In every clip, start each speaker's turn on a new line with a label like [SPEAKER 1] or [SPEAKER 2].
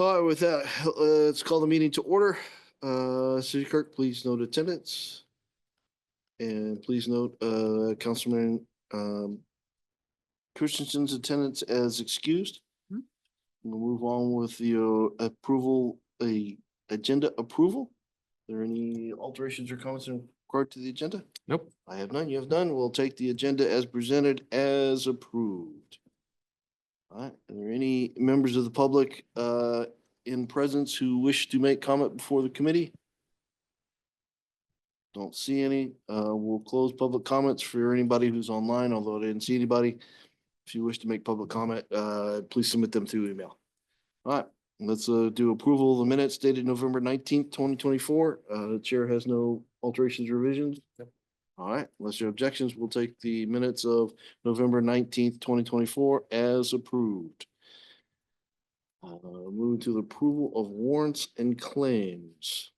[SPEAKER 1] All right, with that, let's call the meeting to order. City Clerk, please note attendance. And please note, Councilman, Christensen's attendance as excused. We'll move on with the, agenda approval. Are there any alterations or comments in regard to the agenda?
[SPEAKER 2] Nope.
[SPEAKER 1] I have none. You have none. We'll take the agenda as presented as approved. All right, are there any members of the public in presence who wish to make comment before the committee? Don't see any. We'll close public comments for anybody who's online, although I didn't see anybody. If you wish to make public comment, please submit them through email. All right, let's do approval of the minutes dated November 19th, 2024. The chair has no alterations or revisions.
[SPEAKER 2] Yep.
[SPEAKER 1] All right, unless there are objections, we'll take the minutes of November 19th, 2024 as approved. Moving to the approval of warrants and claims.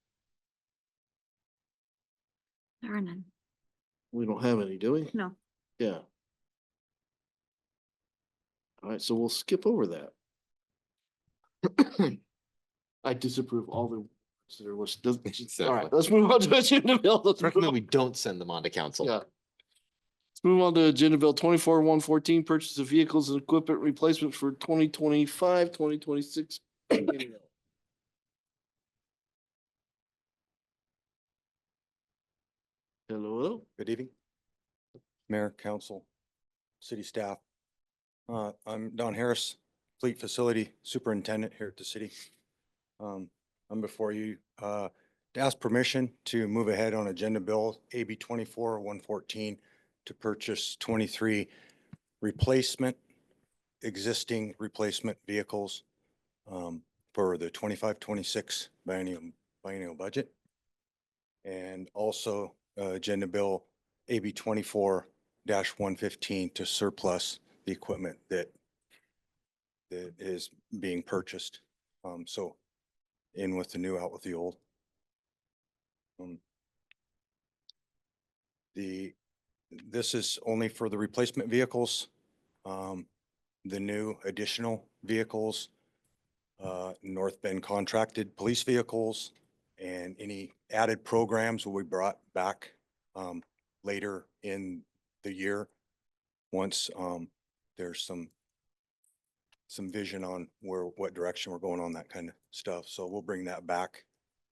[SPEAKER 3] There are none.
[SPEAKER 1] We don't have any, do we?
[SPEAKER 3] No.
[SPEAKER 1] Yeah. All right, so we'll skip over that. I disapprove all the. So there was, all right,
[SPEAKER 2] Exactly.
[SPEAKER 1] let's move on to agenda bill. Let's move
[SPEAKER 2] Recommend
[SPEAKER 1] on.
[SPEAKER 2] we don't send them on to council.
[SPEAKER 1] Yeah. Let's move on to agenda bill 24-114, purchase of vehicles and equipment replacement for 2025, 2026. Hello.
[SPEAKER 4] Good evening. Mayor, council, city staff. I'm Don Harris, Fleet Facility Superintendent here at the city. I'm before you to ask permission to move ahead on agenda bill AB 24-114 to purchase 23 existing replacement vehicles for the 25-26 biennial budget. And also agenda bill AB 24-115 to surplus the equipment that is being purchased. So in with the new, out with the old. This is only for the replacement vehicles, the new additional vehicles, North Bend contracted police vehicles, and any added programs will be brought back later in the year once there's some vision on what direction we're going on, that kind of stuff. So we'll bring that back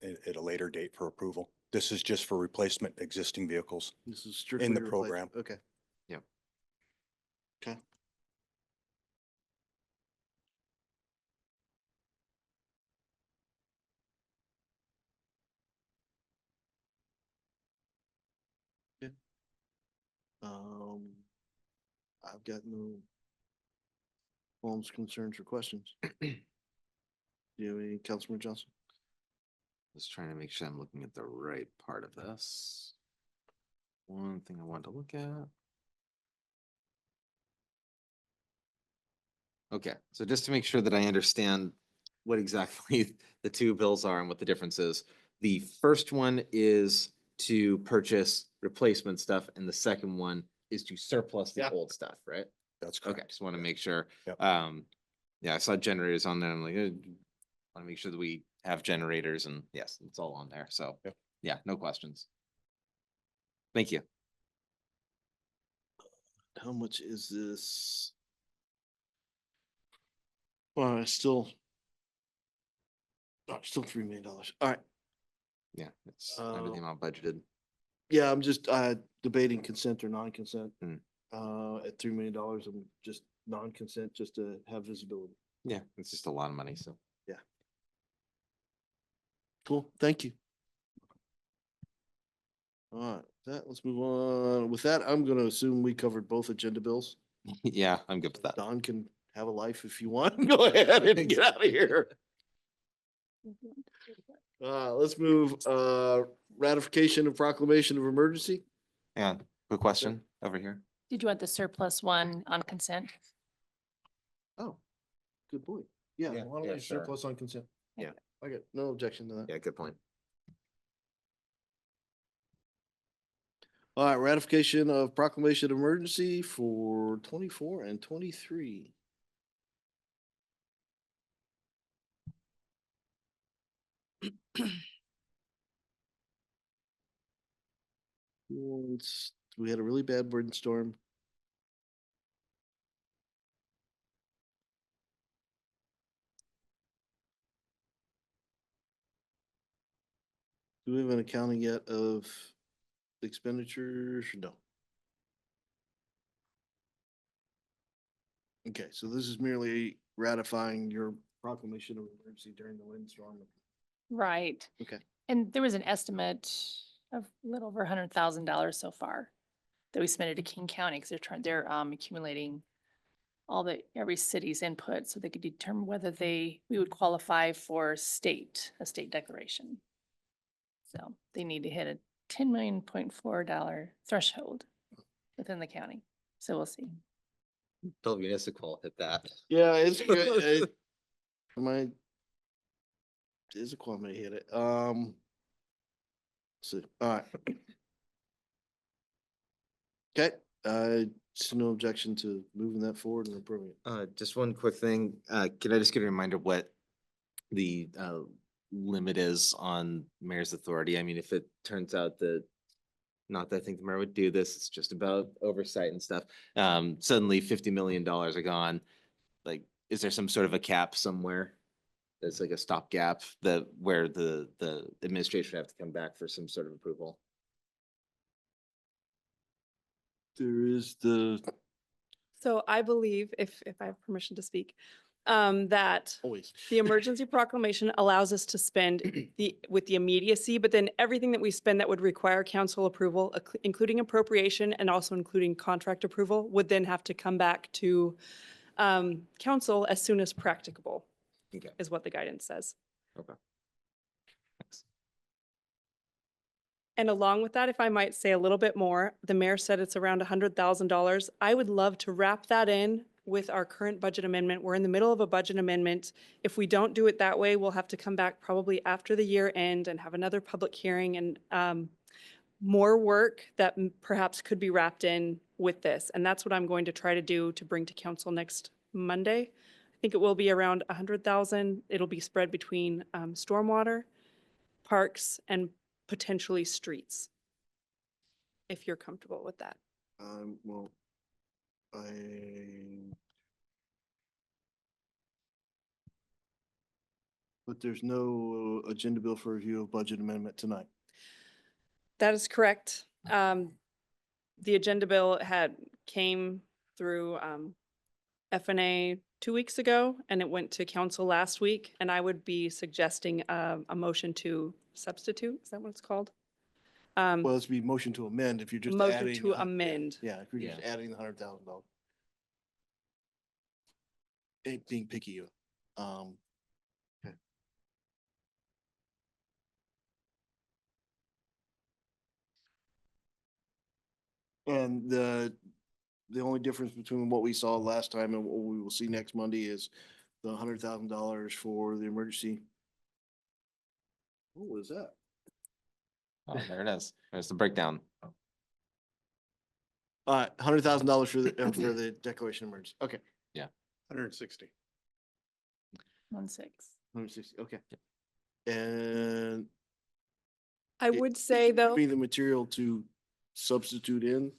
[SPEAKER 4] at a later date for approval. This is just for replacement existing vehicles.
[SPEAKER 1] This is strictly
[SPEAKER 4] In the
[SPEAKER 1] replacement.
[SPEAKER 4] program.
[SPEAKER 1] Okay.
[SPEAKER 2] Yep.
[SPEAKER 1] Okay. Yeah. I've got no qualms, concerns, or questions. Do you have any, Councilman Johnson?
[SPEAKER 2] Just trying to make sure I'm looking at the right part of this. One thing I want to look at. Okay, so just to make sure that I understand what exactly the two bills are and what the difference is. The first one is to purchase replacement stuff, and the second one is to surplus the
[SPEAKER 1] Yeah.
[SPEAKER 2] old stuff, right?
[SPEAKER 4] That's correct.
[SPEAKER 2] Okay, just want to make sure.
[SPEAKER 4] Yep.
[SPEAKER 2] Yeah, I saw generators on there. I'm like, want to make sure that we have generators, and yes, it's all on there. So,
[SPEAKER 4] Yep.
[SPEAKER 2] yeah, no questions. Thank you.
[SPEAKER 1] How much is this? Well, it's still $3 million. All right.
[SPEAKER 2] Yeah, it's under the amount budgeted.
[SPEAKER 1] Yeah, I'm just debating consent or non-consent.
[SPEAKER 2] Hmm.
[SPEAKER 1] At $3 million, I'm just non-consent just to have visibility.
[SPEAKER 2] Yeah, it's just a lot of money. So,
[SPEAKER 1] Cool, thank you. All right, let's move on. With that, I'm gonna assume we covered both agenda bills.
[SPEAKER 2] yeah, I'm good with that.
[SPEAKER 1] Don can have a life if you want. Go ahead and get out of here. Let's move, ratification and proclamation of emergency.
[SPEAKER 2] Yeah, quick question over here.
[SPEAKER 5] Did you want the surplus one on consent?
[SPEAKER 1] Oh, good point. Yeah,
[SPEAKER 2] Yeah,
[SPEAKER 1] why don't
[SPEAKER 2] yeah,
[SPEAKER 1] we
[SPEAKER 2] sure.
[SPEAKER 1] surplus on consent?
[SPEAKER 2] Yeah.
[SPEAKER 1] I got no objection to that.
[SPEAKER 2] Yeah, good point.
[SPEAKER 1] All right, ratification of proclamation of emergency for 24 and 23. We had a really bad windstorm. Do we have an accounting yet of expenditures? No. Okay, so this is merely ratifying your proclamation of emergency during the windstorm.
[SPEAKER 5] Right.
[SPEAKER 1] Okay.
[SPEAKER 5] And there was an estimate of a little over $100,000 so far that we submitted to King County because they're accumulating every city's input so they could determine whether we would qualify for a state declaration. So they need to hit a $10.4 million threshold within the county. So we'll see.
[SPEAKER 2] Bill Municipal hit that.
[SPEAKER 1] Yeah, it's good. Is a Kwame hit it. See, all right. Okay, so no objection to moving that forward and approving it.
[SPEAKER 2] Just one quick thing. Can I just get a reminder what the limit is on mayor's authority? I mean, if it turns out that, not that I think the mayor would do this, it's just about oversight and stuff. Suddenly $50 million are gone. Like, is there some sort of a cap somewhere? There's like a stopgap where the administration would have to come back for some sort of approval.
[SPEAKER 1] There is the,
[SPEAKER 3] So I believe, if I have permission to speak, that
[SPEAKER 1] always.
[SPEAKER 3] the emergency proclamation allows us to spend with the immediacy, but then everything that we spend that would require council approval, including appropriation and also including contract approval, would then have to come back to council as soon as practicable,
[SPEAKER 2] Okay.
[SPEAKER 3] is what the guidance says.
[SPEAKER 2] Okay. Thanks.
[SPEAKER 3] And along with that, if I might say a little bit more, the mayor said it's around $100,000. I would love to wrap that in with our current budget amendment. We're in the middle of a budget amendment. If we don't do it that way, we'll have to come back probably after the year end and have another public hearing and more work that perhaps could be wrapped in with this. And that's what I'm going to try to do to bring to council next Monday. I think it will be around 100,000. It'll be spread between stormwater, parks, and potentially streets, if you're comfortable with that.
[SPEAKER 1] Well, but there's no agenda bill for review of budget amendment tonight.
[SPEAKER 3] That is correct. The agenda bill came through FNA 2 weeks ago, and it went to council last week, and I would be suggesting a motion to substitute. Is that what it's called?
[SPEAKER 1] Well, it's be motion to amend if you're just
[SPEAKER 3] Motion
[SPEAKER 1] adding.
[SPEAKER 3] to amend.
[SPEAKER 1] Yeah, if you're just
[SPEAKER 2] Yeah.
[SPEAKER 1] adding the $100,000. Being picky. Okay. And the only difference between what we saw last time and what we will see next Monday is the $100,000 for the emergency. What was that?
[SPEAKER 2] Oh, there it is. There's the breakdown.
[SPEAKER 1] All right, $100,000 for the declaration of emergency. Okay.
[SPEAKER 2] Yeah.
[SPEAKER 1] 160.
[SPEAKER 5] 1.6.
[SPEAKER 1] 160, okay. And
[SPEAKER 3] I would say though,
[SPEAKER 1] be the material to substitute in.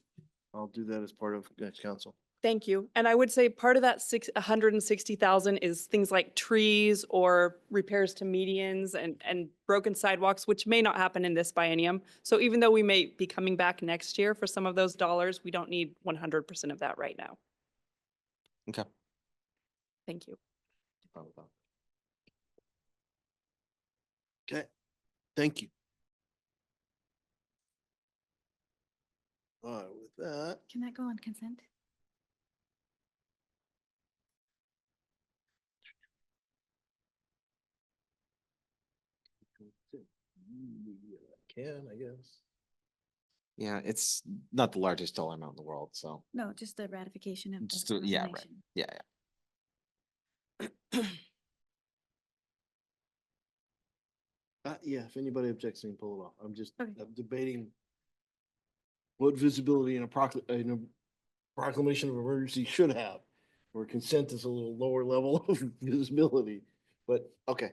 [SPEAKER 1] I'll do that as part of next council.
[SPEAKER 3] thank you. And I would say part of that 160,000 is things like trees or repairs to medians and broken sidewalks, which may not happen in this biennium. So even though we may be coming back next year for some of those dollars, we don't need 100% of that right now.
[SPEAKER 2] Okay.
[SPEAKER 3] Thank you.
[SPEAKER 1] Okay, thank you. All right, with that,
[SPEAKER 6] Can that go on consent?
[SPEAKER 1] can, I guess.
[SPEAKER 2] Yeah, it's not the largest dollar amount in the world, so
[SPEAKER 6] No, just the ratification of
[SPEAKER 2] Just
[SPEAKER 6] the
[SPEAKER 2] yeah, right.
[SPEAKER 6] proclamation.
[SPEAKER 2] yeah.
[SPEAKER 1] Yeah, if anybody objects, they can pull it off. I'm just
[SPEAKER 6] Okay.
[SPEAKER 1] I'm debating what visibility in a proclamation of emergency should have, where consent is a little lower level of visibility, but okay.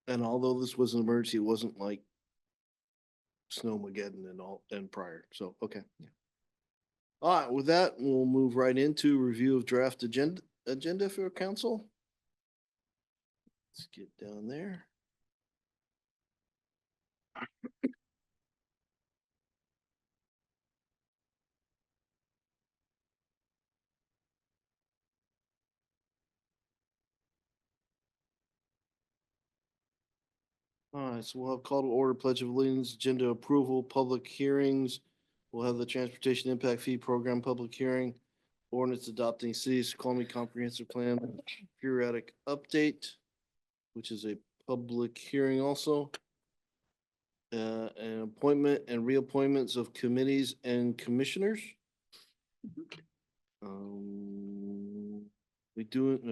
[SPEAKER 1] And although this was an emergency, it wasn't like Snowmageddon and all, and prior, so, okay.
[SPEAKER 2] Yeah.
[SPEAKER 1] All right, with that, we'll move right into review of draft agenda for council. Let's get down there. All right, so we'll have call to order, pledge of allegiance, agenda approval, public hearings. We'll have the transportation impact fee program public hearing, ordinance adopting city's Snoqualmie comprehensive plan periodic update, which is a public hearing also. And appointment and reappointments of committees and commissioners. We do it,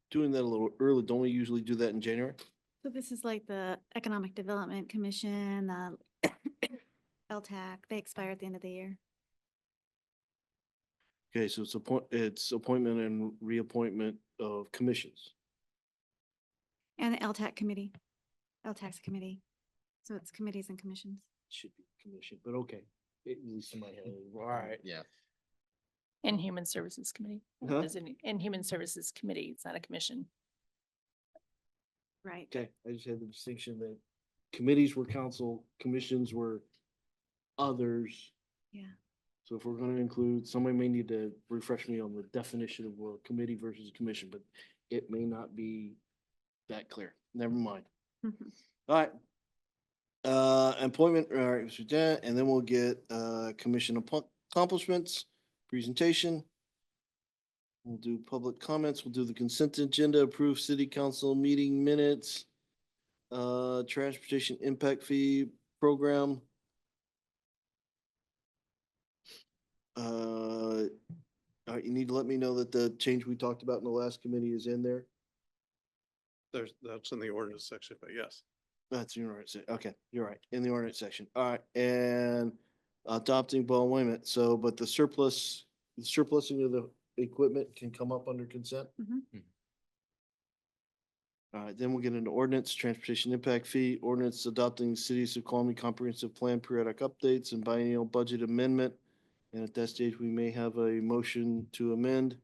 [SPEAKER 1] doing that a little early. Don't we usually do that in January?
[SPEAKER 6] So this is like the Economic Development Commission, LTAC, they expire at the end of the year.
[SPEAKER 1] Okay, so it's appointment and reappointment of commissions.
[SPEAKER 6] And the LTAC committee, LTAX committee. So it's committees and commissions.
[SPEAKER 1] Should be commission, but okay. At least in my head. All right.
[SPEAKER 2] Yeah.
[SPEAKER 5] And Human Services Committee.
[SPEAKER 1] Huh?
[SPEAKER 5] And Human Services Committee, it's not a commission.
[SPEAKER 6] Right.
[SPEAKER 1] Okay, I just had the distinction that committees were council, commissions were others.
[SPEAKER 6] Yeah.
[SPEAKER 1] So if we're gonna include, somebody may need to refresh me on the definition of what a committee versus a commission, but it may not be that clear. Never mind. All right. Appointment, all right, Mr. Dan, and then we'll get, commission accomplishments, presentation. We'll do public comments. We'll do the consent agenda, approve city council meeting minutes, transportation impact fee program. All right, you need to let me know that the change we talked about in the last committee is in there.
[SPEAKER 7] That's in the ordinance section, but yes.
[SPEAKER 1] That's in the ordinance, okay, you're right, in the ordinance section. All right, and adopting, well, wait a minute, so, but the surplusing of the equipment can come up under consent?
[SPEAKER 6] Mhm.
[SPEAKER 1] All right, then we'll get into ordinance, transportation impact fee, ordinance adopting city of Snoqualmie comprehensive plan periodic updates and biennial budget amendment. And at that stage, we may have a motion to amend,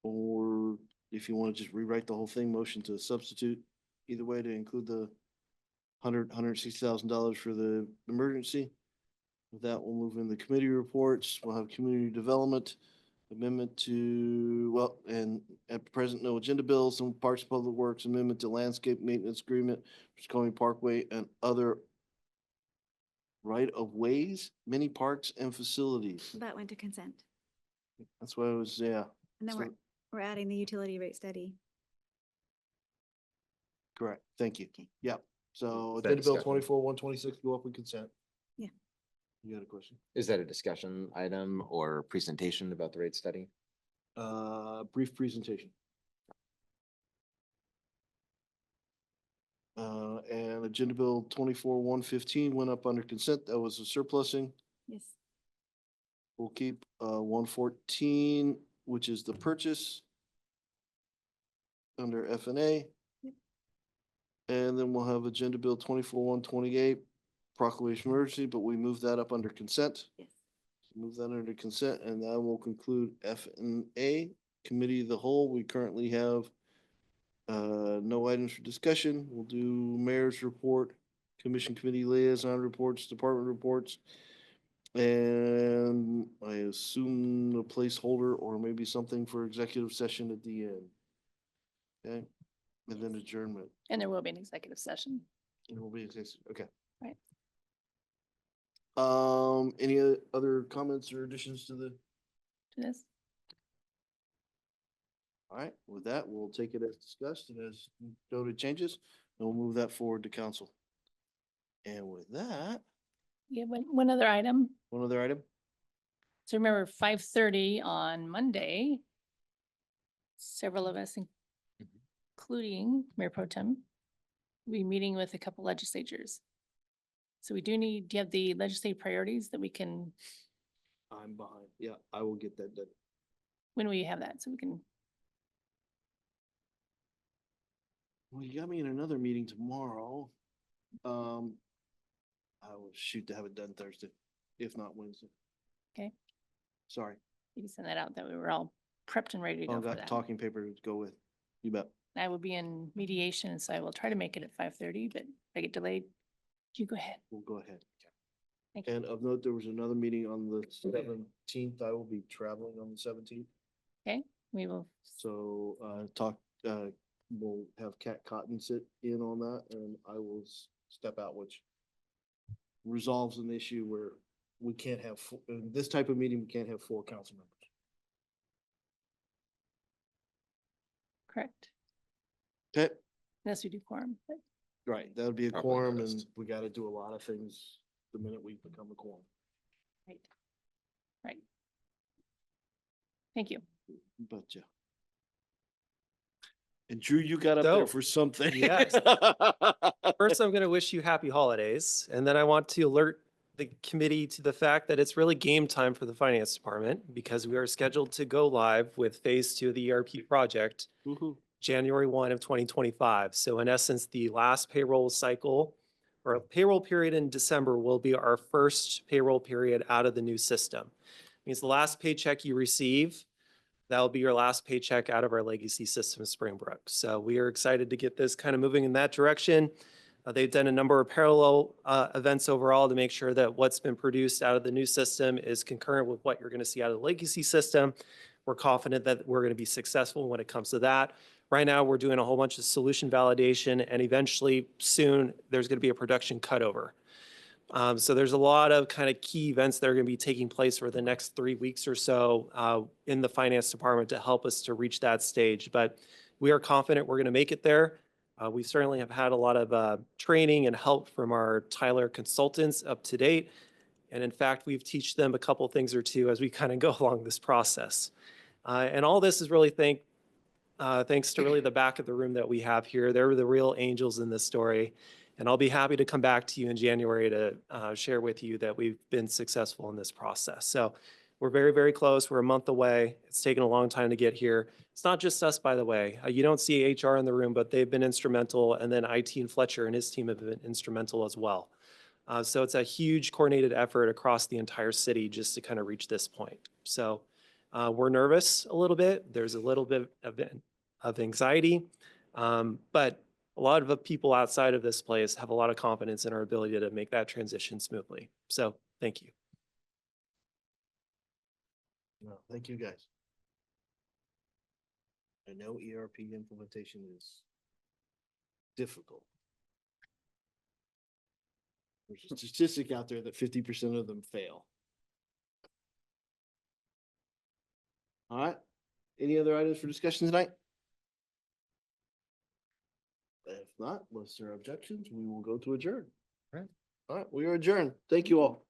[SPEAKER 1] or if you want to just rewrite the whole thing, motion to substitute. Either way, to include the $160,000 for the emergency. With that, we'll move in the committee reports. We'll have community development amendment to, well, and at present, no agenda bills, some Parks and Public Works amendment to landscape maintenance agreement, Snoqualmie Parkway and other right of ways, many parks and facilities.
[SPEAKER 6] That went to consent.
[SPEAKER 1] That's why I was, yeah,
[SPEAKER 6] And then
[SPEAKER 1] So-
[SPEAKER 6] we're adding the utility rate study.
[SPEAKER 1] correct. Thank you.
[SPEAKER 6] Okay.
[SPEAKER 1] Yep. So
[SPEAKER 2] Is that
[SPEAKER 1] agenda bill
[SPEAKER 2] discussion?
[SPEAKER 1] 24-126 go up in consent.
[SPEAKER 6] Yeah.
[SPEAKER 1] You got a question?
[SPEAKER 2] Is that a discussion item or presentation about the rate study?
[SPEAKER 1] Brief presentation. And agenda bill 24-115 went up under consent. That was a surplusing.
[SPEAKER 6] Yes.
[SPEAKER 1] We'll keep 114, which is the purchase under F and A.
[SPEAKER 6] Yep.
[SPEAKER 1] And then we'll have agenda bill 24-128 proclamation emergency, but we moved that up under consent.
[SPEAKER 6] Yes.
[SPEAKER 1] Move that under consent, and that will conclude F and A, committee of the whole. We currently have no items for discussion. We'll do mayor's report, commission committee liaison reports, department reports. And I assume a placeholder or maybe something for executive session at the end. Okay, and then adjournment.
[SPEAKER 5] And there will be an executive session.
[SPEAKER 1] It will be, okay.
[SPEAKER 5] Right.
[SPEAKER 1] Any other comments or additions to the?
[SPEAKER 5] To this.
[SPEAKER 1] All right, with that, we'll take it as discussed and as noted changes, and we'll move that forward to council. And with that,
[SPEAKER 5] Yeah, one other item.
[SPEAKER 1] one other item?
[SPEAKER 5] So remember 5:30 on Monday, several of us, including Mayor Pro Tem, will be meeting with a couple legislatures. So we do you have the legislative priorities that we can
[SPEAKER 1] I'm behind. Yeah, I will get that done.
[SPEAKER 5] When will you have that? So we can,
[SPEAKER 1] Well, you got me in another meeting tomorrow. I will shoot to have it done Thursday, if not Wednesday.
[SPEAKER 5] Okay.
[SPEAKER 1] Sorry,
[SPEAKER 5] you can send that out, that we were all prepped and ready to
[SPEAKER 1] I've
[SPEAKER 5] go for
[SPEAKER 1] got
[SPEAKER 5] that.
[SPEAKER 1] talking paper to go with. You bet.
[SPEAKER 5] I will be in mediation, so I will try to make it at 5:30, but if I get delayed, you go ahead.
[SPEAKER 1] We'll go ahead.
[SPEAKER 5] Thank you.
[SPEAKER 1] And of note, there was another meeting on the 17th. I will be traveling on the 17th.
[SPEAKER 5] Okay, we will,
[SPEAKER 1] So, we'll have Cat Cotton sit in on that and I will step out, which resolves an issue where we can't have, in this type of meeting, we can't have 4 council members.
[SPEAKER 5] correct,
[SPEAKER 1] Okay,
[SPEAKER 5] unless we do quorum, but
[SPEAKER 1] right, that would be a
[SPEAKER 2] Probably
[SPEAKER 1] quorum and
[SPEAKER 2] best.
[SPEAKER 1] we gotta do a lot of things the minute we become a quorum.
[SPEAKER 5] right. Right. Thank you.
[SPEAKER 1] But yeah. And Drew, you got up there
[SPEAKER 8] So,
[SPEAKER 1] for something.
[SPEAKER 8] yes. First, I'm going to wish you happy holidays, and then I want to alert the committee to the fact that it's really game time for the finance department because we are scheduled to go live with phase 2 of the ERP project
[SPEAKER 1] Woo-hoo.
[SPEAKER 8] January 1 of 2025. So in essence, the last payroll cycle or payroll period in December will be our first payroll period out of the new system. Means the last paycheck you receive, that'll be your last paycheck out of our legacy system, Springbrook. So we are excited to get this kind of moving in that direction. They've done a number of parallel events overall to make sure that what's been produced out of the new system is concurrent with what you're going to see out of the legacy system. We're confident that we're going to be successful when it comes to that. Right now, we're doing a whole bunch of solution validation, and eventually soon there's going to be a production cutover. So there's a lot of kind of key events that are going to be taking place for the next 3 weeks or so in the finance department to help us to reach that stage. But we are confident we're going to make it there. We certainly have had a lot of training and help from our Tyler consultants up to date. And in fact, we've teach them a couple things or two as we kind of go along this process. And all this is really thanks to really the back of the room that we have here. They're the real angels in this story. And I'll be happy to come back to you in January to share with you that we've been successful in this process. So we're very, very close. We're a month away. It's taken a long time to get here. It's not just us, by the way. You don't see HR in the room, but they've been instrumental. And then IT and Fletcher and his team have been instrumental as well. So it's a huge coordinated effort across the entire city just to kind of reach this point. So we're nervous a little bit. There's a little bit of anxiety, but a lot of the people outside of this place have a lot of confidence in our ability to make that transition smoothly. So thank you.
[SPEAKER 1] No, thank you, guys. I know ERP implementation is difficult. There's a statistic out there that 50% of them fail. All right. Any other items for discussion tonight? If not, unless there are objections, we will go to adjourn.
[SPEAKER 2] Right.
[SPEAKER 1] All right, we are adjourned. Thank you all.